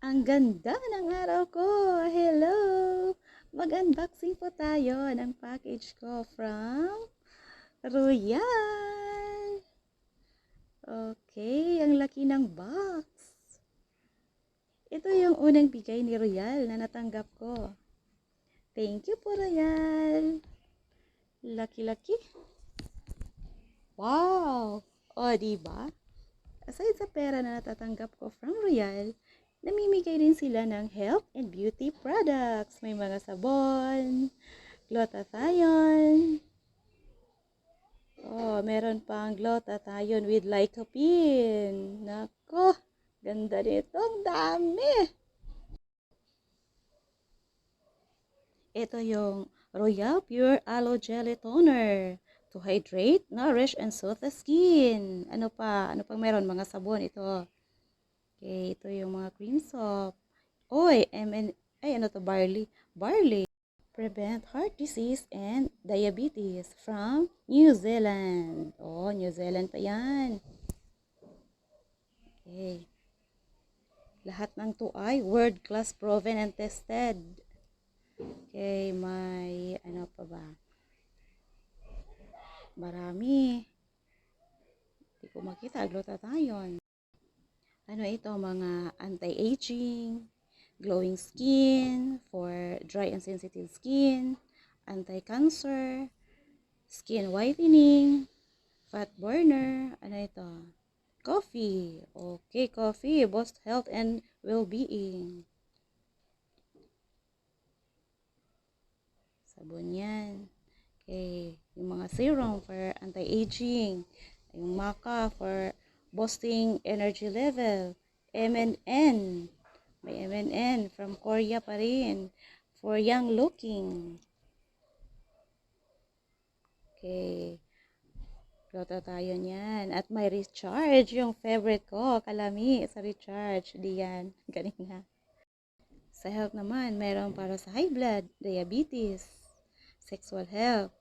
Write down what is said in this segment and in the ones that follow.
Ang ganda ng araw ko! Hello! Mag-unboxing po tayo ng package ko from Royal. Okay, ang laki ng box. Ito yung unang bigay ni Royal na natanggap ko. Thank you po, Royal. Laki-laki. Wow! O, diba? Aside sa pera na natatanggap ko from Royal, namimigay din sila ng health and beauty products. May mga sabon, glutathione. Oh, meron pang glutathione with lycopene. Nako, ganda nito. Ang dami. Ito yung Royal Pure Aloe Jelly Toner to hydrate, nourish, and soothe the skin. Ano pa? Ano pang meron? Mga sabon ito. Okay, ito yung mga cream soap. Oy, ay ano to, barley. Barley. Prevent heart disease and diabetes from New Zealand. Oh, New Zealand pa yan. Okay. Lahat ng to ay world class proven and tested. Okay, may ano pa ba? Marami. Hindi ko makita. Glutathione. Ano ito? Mga anti-aging, glowing skin, for dry and sensitive skin, anti-cancer, skin whitening, fat burner, ano ito? Coffee. Okay, coffee. Boost health and well-being. Sabon yan. Okay, yung mga serum for anti-aging. Yung maca for boosting energy level. MNN. May MNN from Korea pa rin. For young looking. Okay. Tayo niyan. At may recharge. Yung favorite ko. Kalami sa recharge. Diyan. Kanina. Sa health naman, mayroon para sa high blood, diabetes, sexual health,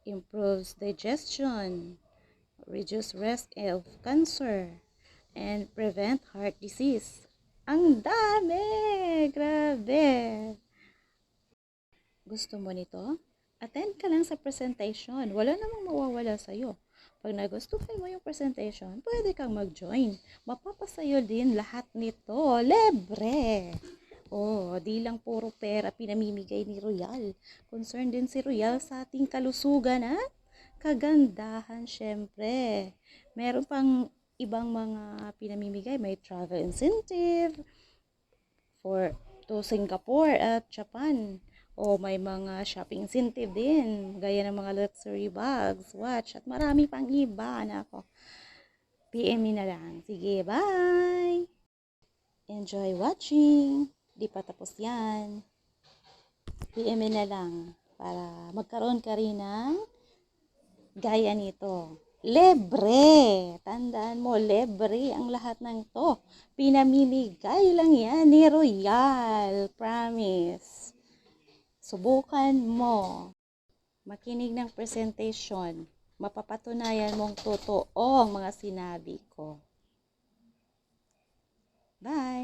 improves digestion, reduce risk of cancer, and prevent heart disease. Ang dami! Grabe! Gusto mo nito? Attend ka lang sa presentation. Wala namang mawawala sa'yo. Pag nagustuhan mo yung presentation, pwede kang mag-join. Mapapasayo din lahat nito. Libre! Oh, di lang puro pera pinamimigay ni Royal. Concerned din si Royal sa ating kalusugan at kagandahan, syempre. Meron pang ibang mga pinamimigay. May travel incentive for to Singapore at Japan. O may mga shopping incentive din. Gaya ng mga luxury bags, watch, at marami pang iba. Nako, PM na lang. Sige, bye! Enjoy watching! Di pa tapos yan. PM na lang para magkaroon ka rin ng gaya nito. Libre! Tandaan mo, libre ang lahat ng to. Pinamimigay lang yan ni Royal. Promise. Subukan mo. Makinig ng presentation. Mapapatunayan mong totoo ang mga sinabi ko. Bye!